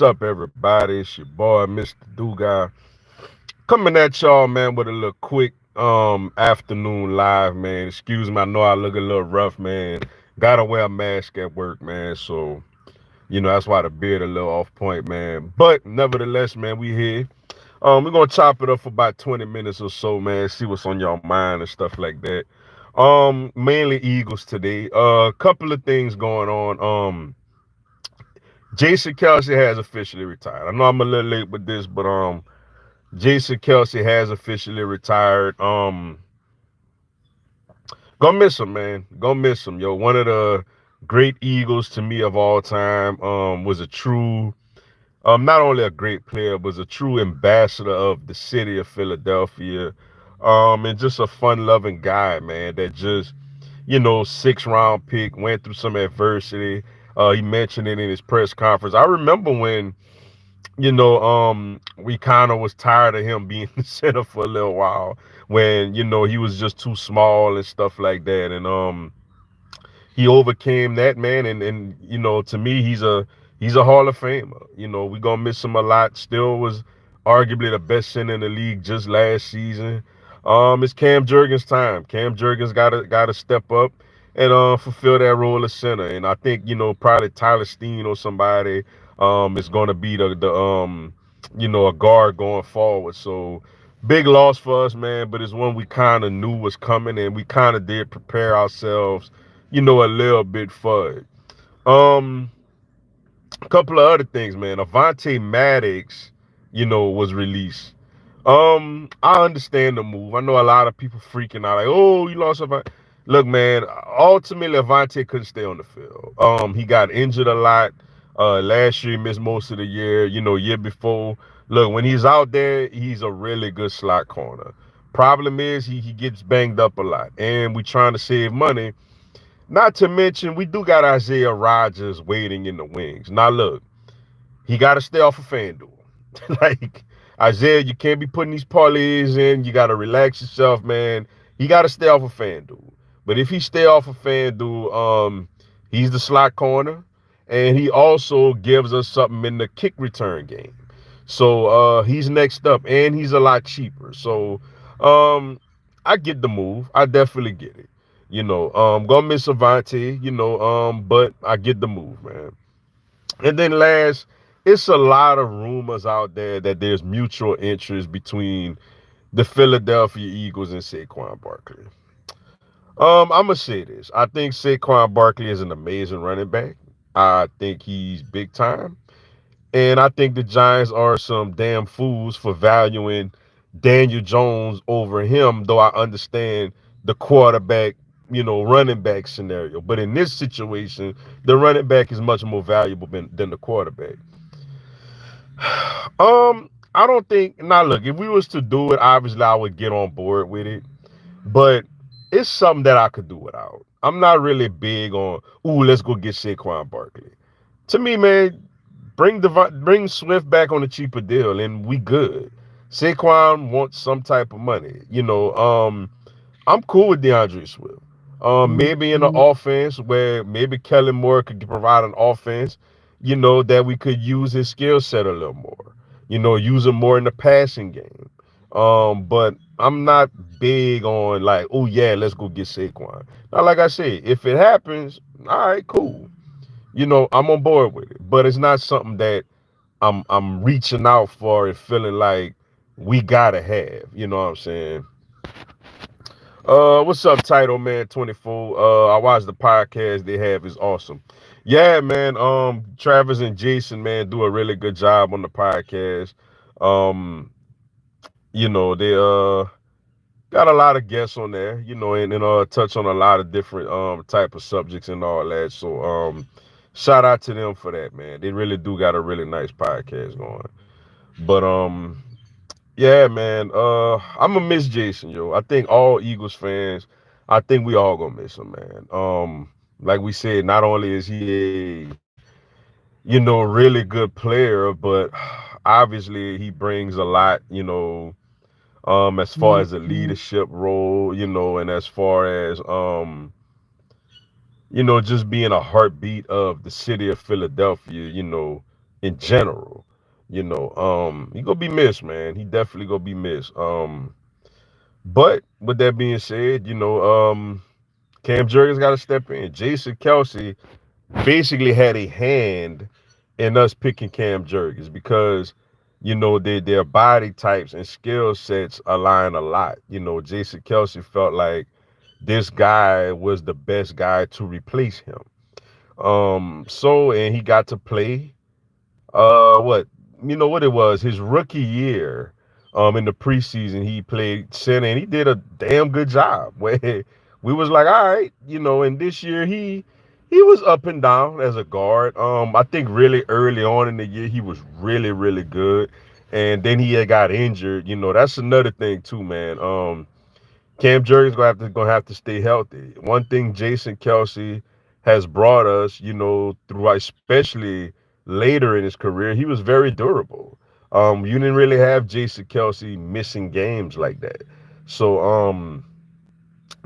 up, everybody? It's your boy, Mr. Do Guy, coming at y'all, man, with a little quick afternoon live, man. Excuse me, I know I look a little rough, man. Gotta wear a mask at work, man. So that's why the beard a little off point, man. But nevertheless, man, we here. We're gonna chop it up for about 20 minutes or so, man. See what's on your mind and stuff like that. Mainly Eagles today. A couple of things going on. Jason Kelce has officially retired. I know I'm a little late with this, but Jason Kelce has officially retired. Gonna miss him, man. Gonna miss him, yo. One of the great Eagles to me of all time. Was a true, not only a great player, but was a true ambassador of the city of Philadelphia. And just a fun-loving guy, man. That just, six-round pick, went through some adversity. He mentioned it in his press conference. I remember when we kind of was tired of him being the center for a little while when, he was just too small and stuff like that. And he overcame that, man, and to me he's a Hall of Famer. We gonna miss him a lot. Still was arguably the best center in the league just last season. It's Cam Jurgens' time. Cam Jurgens gotta step up and fulfill that role of center. And I think, probably Tyler Steen or somebody is gonna be the a guard going forward. So big loss for us, man, but it's one we kind of knew was coming, and we kind of did prepare ourselves, a little bit for it. Um, a couple of other things, man. Avantae Maddox, was released. I understand the move. I know a lot of people freaking out, like, oh, you lost Avantae. Look, man, ultimately Avantae couldn't stay on the field. He got injured a lot. Last year he missed most of the year, year before. Look, when he's out there, he's a really good slot corner. Problem is he gets banged up a lot. And we trying to save money. Not to mention, we do got Isaiah Rodgers waiting in the wings. Now, look, he got to stay off of FanDuel. Like, Isaiah, you can't be putting these parlays in. You got to relax yourself, man. He got to stay off of FanDuel. But if he stay off of FanDuel, he's the slot corner. And he also gives us something in the kick return game. So he's next up, and he's a lot cheaper. So I get the move. I definitely get it. Gonna miss Avantae, but I get the move, man. And then last, it's a lot of rumors out there that there's mutual interest between the Philadelphia Eagles and Saquon Barkley. I'm gonna say this. I think Saquon Barkley is an amazing running back. I think he's big time. And I think the Giants are some damn fools for valuing Daniel Jones over him, though I understand the quarterback, running back scenario. But in this situation, the running back is much more valuable than the quarterback. I don't think, now look, if we was to do it, obviously I would get on board with it. But it's something that I could do without. I'm not really big on, ooh, let's go get Saquon Barkley. To me, man, bring Swift back on a cheaper deal, and we good. Saquon wants some type of money. I'm cool with DeAndre Swift. Maybe in the offense where maybe Kellen Moore could provide an offense, that we could use his skill set a little more. Use him more in the passing game. But I'm not big on like, oh yeah, let's go get Saquon. Now, like I said, if it happens, all right, cool. I'm on board with it. But it's not something that I'm reaching out for and feeling like we gotta have. You know what I'm saying? What's up, Title Man 24? I watched the podcast they have. Is awesome. Yeah, man. Travis and Jason, man, do a really good job on the podcast. Um, they got a lot of guests on there, and touch on a lot of different type of subjects and all that. So shout out to them for that, man. They really do got a really nice podcast going. But yeah, man. I'm gonna miss Jason, yo. I think all Eagles fans, I think we all gonna miss him, man. Like we said, not only is he a, really good player, but obviously he brings a lot, as far as the leadership role, and as far as just being a heartbeat of the city of Philadelphia, in general. He gonna be missed, man. He definitely gonna be missed. But with that being said, Cam Jurgens got to step in. Jason Kelce basically had a hand in us picking Cam Jurgens because their body types and skill sets align a lot. Jason Kelce felt like this guy was the best guy to replace him. And he got to play what what it was his rookie year. In the preseason he played center and he did a damn good job. Where we was like, all right, and this year he was up and down as a guard. I think really early on in the year he was really really good, and then he had got injured. That's another thing too, man. Cam Jurgens gonna have to stay healthy. One thing Jason Kelce has brought us, through especially later in his career, he was very durable. You didn't really have Jason Kelce missing games like that. So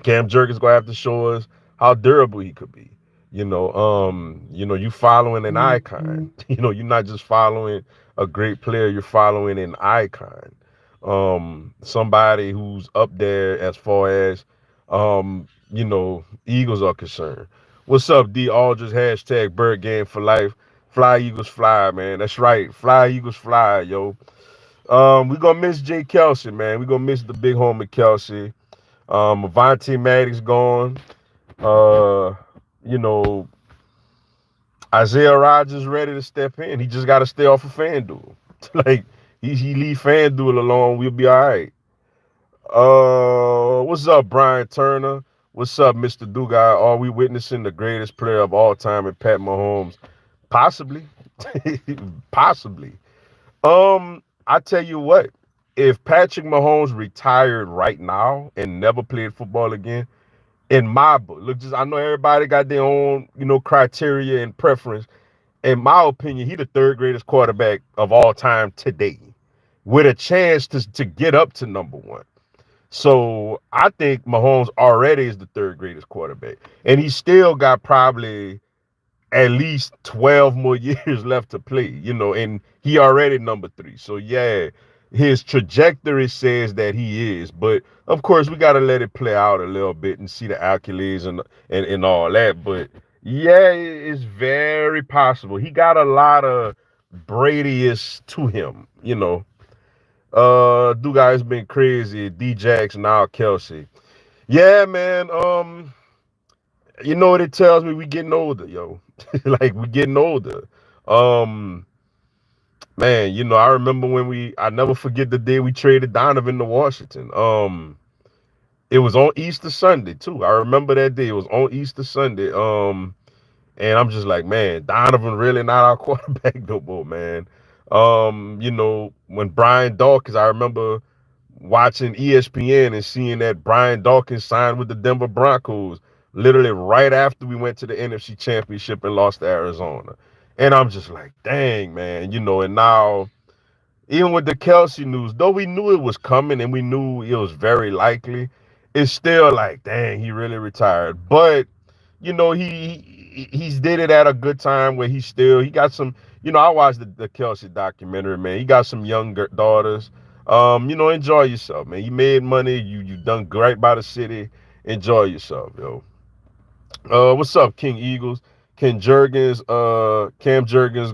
Cam Jurgens gonna have to show us how durable he could be. You following an icon. You're not just following a great player, you're following an icon. Somebody who's up there as far as Eagles are concerned. What's up, D Aldridge? Hashtag Bird Game for life. Fly Eagles fly, man. That's right. Fly Eagles fly, yo. We gonna miss Jay Kelce, man. We gonna miss the big homie Kelce. Avantae Maddox gone. Uh, you know, Isaiah Rodgers ready to step in. He just got to stay off of FanDuel. Like he leave FanDuel alone, we'll be all right. What's up, Brian Turner? What's up, Mr. Dugai? Are we witnessing the greatest player of all time in Pat Mahomes? Possibly, possibly. I tell you what, if Patrick Mahomes retired right now and never played football again, in my book, look, just I know everybody got their own, criteria and preference. In my opinion, he the third greatest quarterback of all time today, with a chance to get up to number one. So I think Mahomes already is the third greatest quarterback, and he still got probably at least 12 more years left to play, and he already number three. So yeah, his trajectory says that he is, but of course we got to let it play out a little bit and see the accolades and all that. But yeah, it's very possible. He got a lot of Brady-ish to him, Dude guy's been crazy. D-Jax, now Kelce. Yeah, man. You know what it tells me? We getting older, yo. Like we getting older. Um, Man, I remember when I never forget the day we traded Donovan to Washington. It was on Easter Sunday too. I remember that day. It was on Easter Sunday. And I'm just like, man, Donovan really not our quarterback no more, man. When Brian Dawkins, I remember watching ESPN and seeing that Brian Dawkins signed with the Denver Broncos literally right after we went to the NFC Championship and lost to Arizona. And I'm just like, dang, man, and now, even with the Kelce news, though we knew it was coming and we knew it was very likely, it's still like, dang, he really retired. But, he's did it at a good time where he got some, I watched the Kelce documentary, man. He got some young daughters. Enjoy yourself, man. You made money. You done great by the city. Enjoy yourself, yo. What's up, King Eagles? Cam Jurgens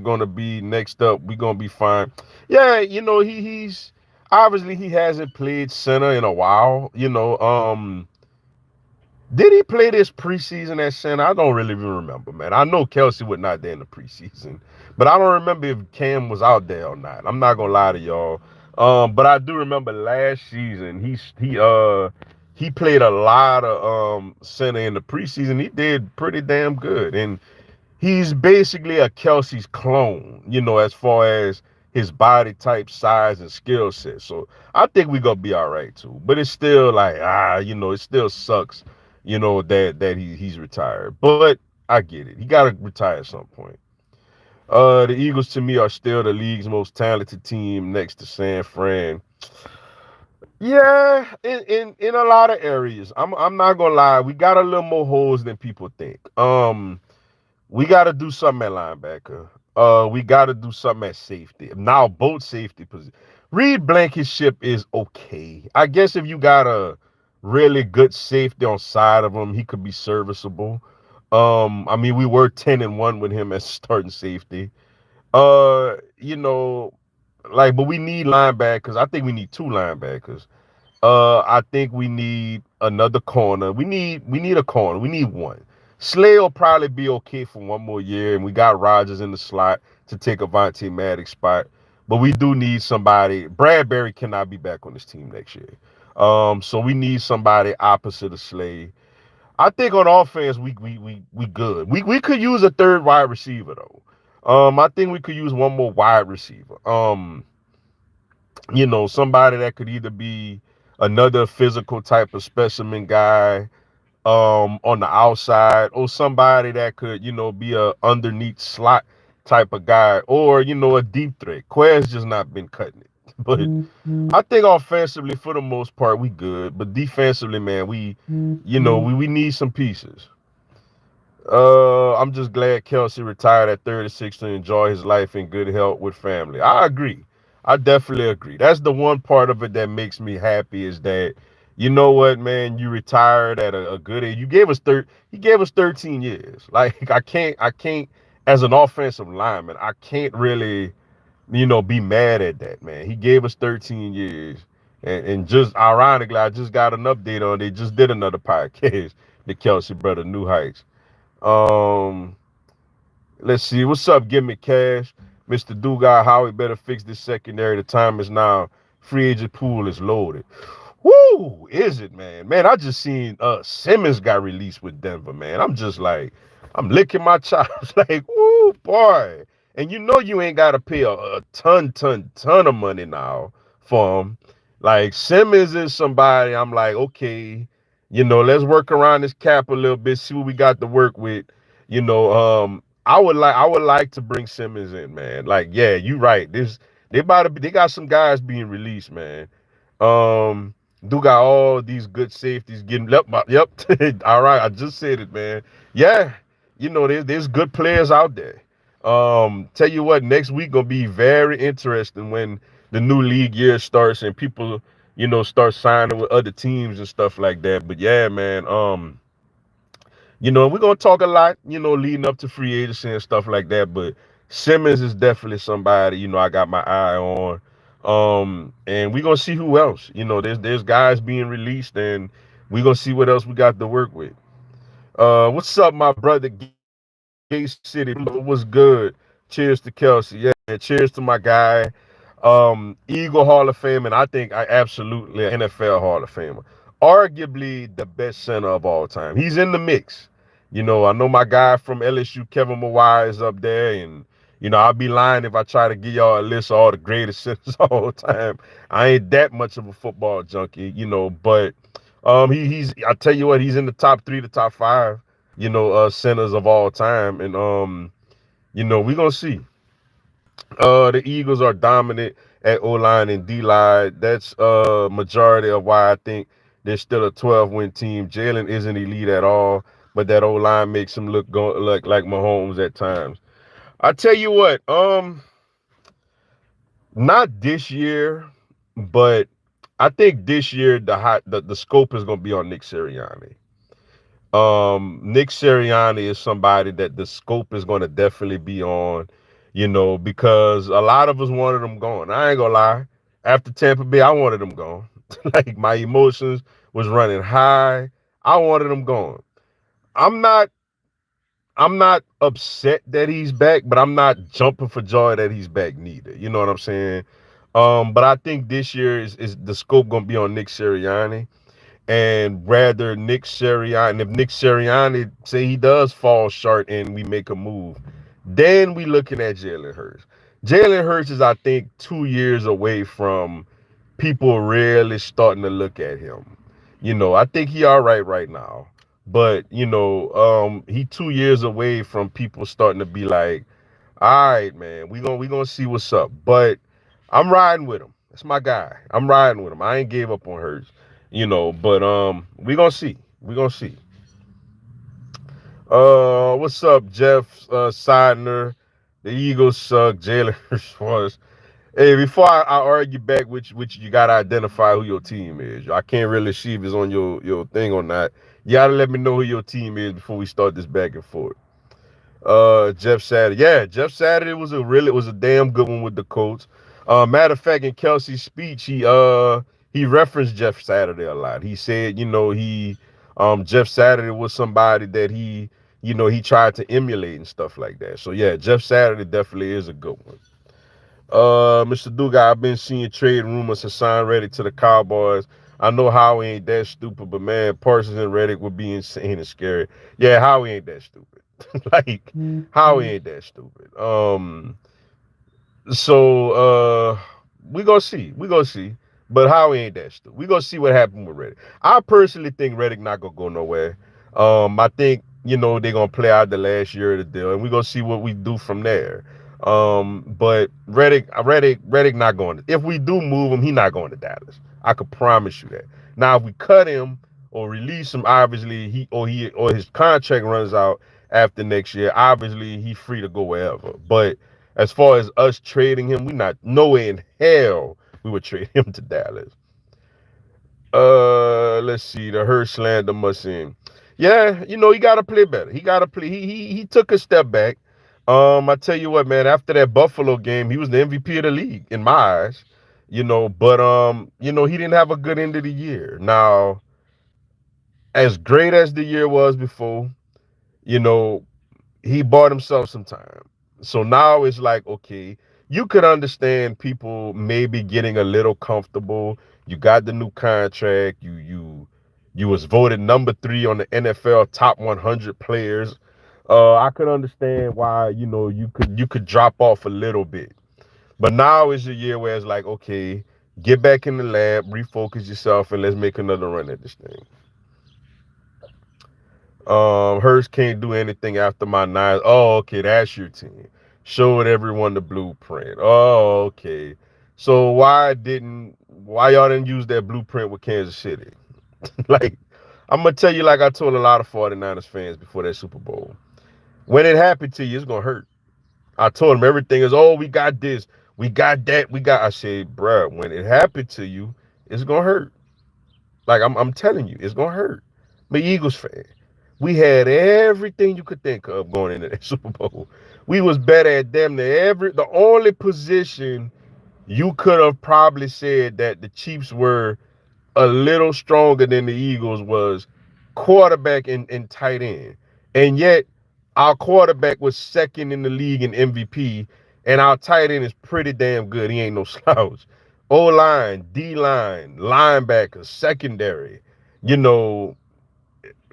gonna be next up. We gonna be fine. Yeah, he's obviously he hasn't played center in a while. Did he play this preseason at center? I don't really even remember, man. I know Kelce was not there in the preseason, but I don't remember if Cam was out there or not. I'm not gonna lie to y'all. But I do remember last season he played a lot of center in the preseason. He did pretty damn good, and he's basically a Kelce's clone, as far as his body type, size, and skill set. So I think we're gonna be all right too. But it's still like, it still sucks, that he's retired. But I get it. He gotta retire at some point. The Eagles to me are still the league's most talented team next to San Fran. Yeah, in a lot of areas. I'm not gonna lie, we got a little more holes than people think. We got to do something at linebacker. We got to do something at safety. Now, both safety positions. Reed Blankenship is okay. I guess if you got a really good safety on side of him, he could be serviceable. I mean, we were 10-1 with him as starting safety. You know, like, but we need linebackers. I think we need two linebackers. I think we need another corner. We need a corner. We need one. Slay will probably be okay for one more year, and we got Rodgers in the slot to take Avantae Maddox spot. But we do need somebody. Bradbury cannot be back on this team next year. So we need somebody opposite of Slay. I think on offense we good. We could use a third wide receiver though. I think we could use one more wide receiver. Somebody that could either be another physical type of specimen guy on the outside, or somebody that could, be a underneath slot type of guy, or a deep threat. Quez just not been cutting it. But I think offensively, for the most part, we good. But defensively, man, we need some pieces. I'm just glad Kelce retired at 36 to enjoy his life in good health with family. I agree. I definitely agree. That's the one part of it that makes me happy is that, you know what, man, you retired at a good age. He gave us 13 years. Like I can't as an offensive lineman, I can't really, be mad at that, man. He gave us 13 years. And just ironically, I just got an update on. They just did another podcast, the Kelce brother, New Heights. Um, let's see. What's up? Give me cash. Mr. Dugas, Howie better fix this secondary. The time is now. Free agent pool is loaded. Woo! Is it, man? Man, I just seen Simmons got released with Denver, man. I'm just like, I'm licking my chops. Like, woo, boy. And you ain't gotta pay a ton of money now for him. Like Simmons is somebody I'm like, okay, let's work around this cap a little bit, see what we got to work with. I would like to bring Simmons in, man. Like, yeah, you right. They got some guys being released, man. Um, do got all these good safeties getting yep. All right, I just said it, man. Yeah, there's good players out there. Tell you what, next week gonna be very interesting when the new league year starts and people, start signing with other teams and stuff like that. But yeah, man. We're gonna talk a lot, leading up to free agency and stuff like that. But Simmons is definitely somebody, I got my eye on. And we're gonna see who else. There's guys being released, and we're gonna see what else we got to work with. What's up, my brother Gay City? What's good? Cheers to Kelce. Yeah, man. Cheers to my guy. Eagle Hall of Fame, and I think I absolutely an NFL Hall of Famer. Arguably the best center of all time. He's in the mix. I know my guy from LSU, Kevin Mawai, is up there, and I'd be lying if I try to give y'all a list of all the greatest centers of all time. I ain't that much of a football junkie, but he's I tell you what, he's in the top 3 to top 5, centers of all time, and we're gonna see. The Eagles are dominant at O-line and D-line. That's majority of why I think they're still a 12-win team. Jalen isn't elite at all, but that O-line makes him look like Mahomes at times. I tell you what, not this year, but I think this year the scope is gonna be on Nick Sirianni. Nick Sirianni is somebody that the scope is going to definitely be on, because a lot of us wanted him gone. I ain't gonna lie. After Tampa Bay, I wanted him gone. Like my emotions was running high. I wanted him gone. I'm not I'm not upset that he's back, but I'm not jumping for joy that he's back neither. You know what I'm saying? But I think this year is the scope gonna be on Nick Sirianni. And rather Nick Sirianni, if Nick Sirianni say he does fall short and we make a move, then we looking at Jalen Hurts. Jalen Hurts is, I think, 2 years away from people really starting to look at him. I think he all right now. But, he 2 years away from people starting to be like, all right, man, we gonna see what's up. But I'm riding with him. That's my guy. I'm riding with him. I ain't gave up on Hurts, but we gonna see. We gonna see. What's up, Jeff Seidner? The Eagles suck. Jalen Hurts was. Hey, before I argue back, which you gotta identify who your team is. I can't really see if it's on your thing or not. You gotta let me know who your team is before we start this back and forth. Jeff Saturday. Yeah, Jeff Saturday was a damn good one with the Colts. Matter of fact, in Kelce's speech, he referenced Jeff Saturday a lot. He said, Jeff Saturday was somebody that he tried to emulate and stuff like that. So yeah, Jeff Saturday definitely is a good one. Mr. Duga, I've been seeing trade rumors to sign Reddick to the Cowboys. I know Howie ain't that stupid, but man, Parsons and Reddick would be insane and scary. Yeah, Howie ain't that stupid. Like, Howie ain't that stupid. So we gonna see. We gonna see. But Howie ain't that stupid. We gonna see what happened with Reddick. I personally think Reddick not gonna go nowhere. I think they're gonna play out the last year of the deal, and we gonna see what we do from there. But Reddick not going. If we do move him, he not going to Dallas. I could promise you that. Now, if we cut him or release him, obviously he or his contract runs out after next year. Obviously, he's free to go wherever. But as far as us trading him, we not no way in hell we would trade him to Dallas. Let's see. The Hurst slander must end. Yeah, he gotta play better. He gotta play. He took a step back. I tell you what, man. After that Buffalo game, he was the MVP of the league in my eyes. But he didn't have a good end of the year. Now, as great as the year was before, you know, he bought himself some time. So now it's like, okay, you could understand people maybe getting a little comfortable. You got the new contract. You was voted number 3 on the NFL top 100 players. I could understand why you could drop off a little bit. But now is a year where it's like, okay, get back in the lab, refocus yourself, and let's make another run at this thing. Hurst can't do anything after my 9. Oh, okay, that's your team. Showed everyone the blueprint. Oh, okay. So why y'all didn't use that blueprint with Kansas City? Like, I'm gonna tell you, like I told a lot of 49ers fans before that Super Bowl. When it happened to you, it's gonna hurt. I told them everything is, oh, we got this, we got that, I said, bruh, when it happened to you, it's gonna hurt. Like, I'm telling you, it's gonna hurt. I'm an Eagles fan. We had everything you could think of going into that Super Bowl. We was better at them than the only position you could have probably said that the Chiefs were a little stronger than the Eagles was quarterback and tight end. And yet our quarterback was second in the league in MVP, and our tight end is pretty damn good. He ain't no slouch. O-line, D-line, linebacker, secondary, you know,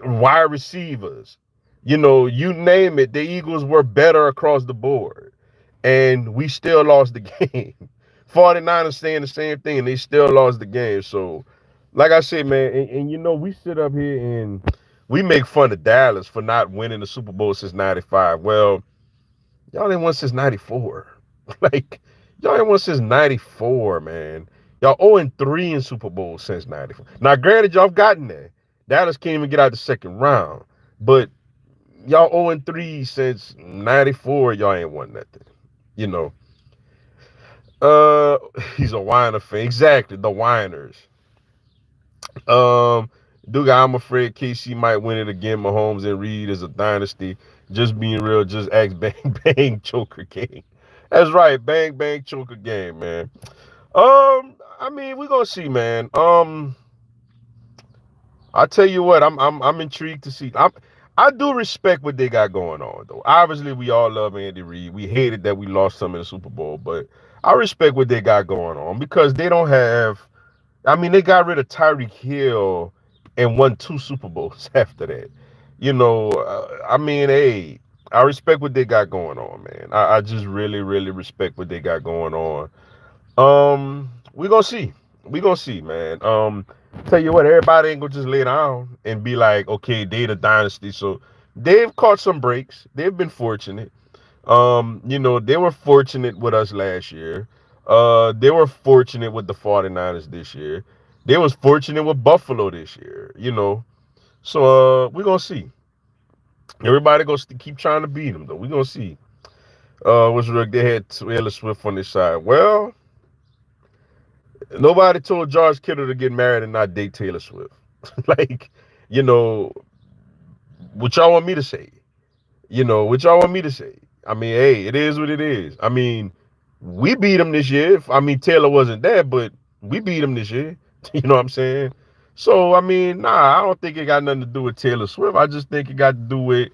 wide receivers, you name it. The Eagles were better across the board, and we still lost the game. 49ers saying the same thing, and they still lost the game. So, like I said, man, and we sit up here and we make fun of Dallas for not winning the Super Bowl since '95. Well, y'all didn't win since '94. Like, y'all ain't won since '94, man. Y'all 0-3 in Super Bowl since '94. Now, granted, y'all have gotten there. Dallas can't even get out the second round. But y'all 0-3 since '94. Y'all ain't won nothing. You know. He's a whiner fan. Exactly, the whiners. Dude, I'm afraid KC might win it again. Mahomes and Reed is a dynasty. Just being real, just ask bang bang choker game. That's right, bang bang choker game, man. I mean, we're gonna see, man. I tell you what, I'm intrigued to see. I do respect what they got going on, though. Obviously, we all love Andy Reid. We hated that we lost some in the Super Bowl, but I respect what they got going on because they don't have. I mean, they got rid of Tyreek Hill and won 2 Super Bowls after that. I mean, hey, I respect what they got going on, man. I just really, really respect what they got going on. We gonna see. We gonna see, man. Tell you what, everybody ain't gonna just lay down and be like, okay, they the dynasty. So they've caught some breaks. They've been fortunate. They were fortunate with us last year. They were fortunate with the 49ers this year. They was fortunate with Buffalo this year. So we're gonna see. Everybody gonna keep trying to beat them, though. We're gonna see. Was they had Taylor Swift on their side. Well, nobody told George Kittle to get married and not date Taylor Swift. Like, you know, what y'all want me to say? What y'all want me to say? I mean, hey, it is what it is. I mean, we beat him this year. I mean, Taylor wasn't there, but we beat him this year. You know what I'm saying? So, I mean, nah, I don't think it got nothing to do with Taylor Swift. I just think it got to do with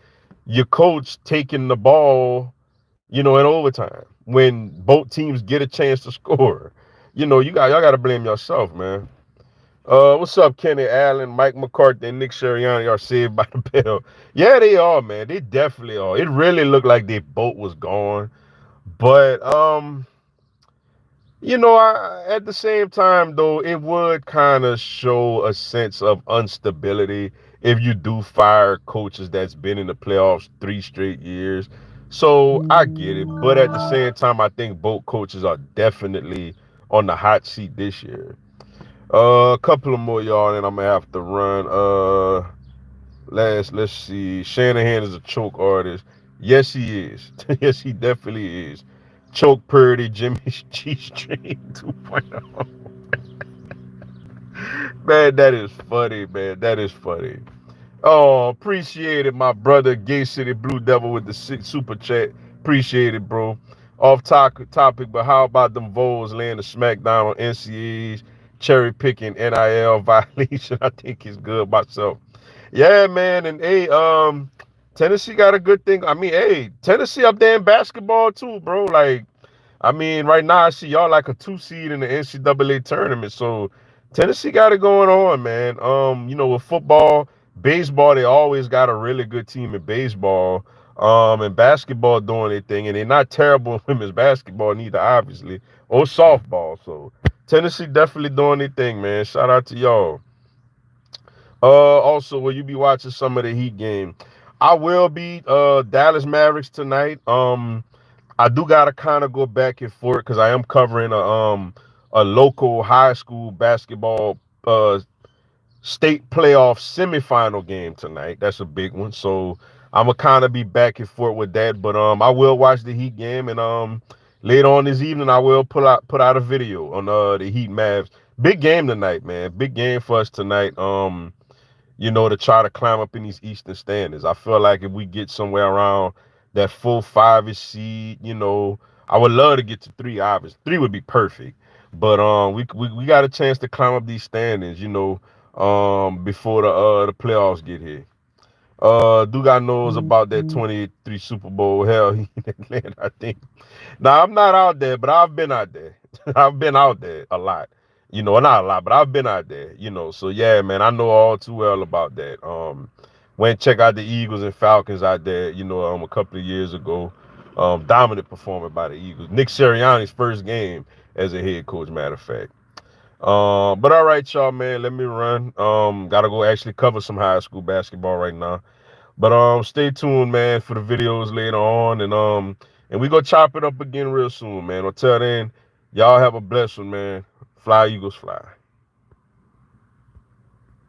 your coach taking the ball, in overtime when both teams get a chance to score. Y'all got to blame yourself, man. What's up, Kenny Allen, Mike McCarthy, and Nick Sirianni are saved by the bell. Yeah, they are, man. They definitely are. It really looked like their boat was gone. But at the same time though, it would kind of show a sense of instability if you do fire coaches that's been in the playoffs 3 straight years. So I get it, but at the same time, I think both coaches are definitely on the hot seat this year. A couple of more y'all, and I'm gonna have to run. Let's see. Shanahan is a choke artist. Yes, he is. Yes, he definitely is. Choke Purdy, Jimmy's G String 2.0. Man, that is funny, man. That is funny. Oh, appreciate it, my brother, Gay City Blue Devil with the super chat. Appreciate it, bro. Off topic, but how about them Vols laying the smackdown on NCAAs, cherry picking NIL violation? I think it's good myself. Yeah, man, and hey, Tennessee got a good thing. I mean, hey, Tennessee up there in basketball too, bro. Like, I mean, right now I see y'all like a 2 seed in the NCAA tournament. So Tennessee got it going on, man. With football, baseball, they always got a really good team in baseball. And basketball doing their thing, and they're not terrible in women's basketball neither, obviously, or softball. So Tennessee definitely doing their thing, man. Shout out to y'all. Also, will you be watching some of the Heat game? I will be. Dallas Mavericks tonight. I do gotta kind of go back and forth because I am covering a local high school basketball state playoff semifinal game tonight. That's a big one. So I'm gonna kind of be back and forth with that. But I will watch the Heat game, and later on this evening I will put out a video on the Heat Mavs. Big game tonight, man. Big game for us tonight. To try to climb up in these Eastern standings. I feel like if we get somewhere around that 4-5ish seed, I would love to get to 3. Obviously, 3 would be perfect. But we got a chance to climb up these standings, before the playoffs get here. Dugas knows about that 23 Super Bowl. Hell, he in Atlanta, I think. Now, I'm not out there, but I've been out there. I've been out there a lot. Not a lot, but I've been out there, So yeah, man, I know all too well about that. Went and check out the Eagles and Falcons out there, a couple of years ago. Dominant performance by the Eagles. Nick Sirianni's first game as a head coach, matter of fact. But all right, y'all, man, let me run. Gotta go actually cover some high school basketball right now. But stay tuned, man, for the videos later on, and we gonna chop it up again real soon, man. Until then, y'all have a blessed one, man. Fly Eagles, fly.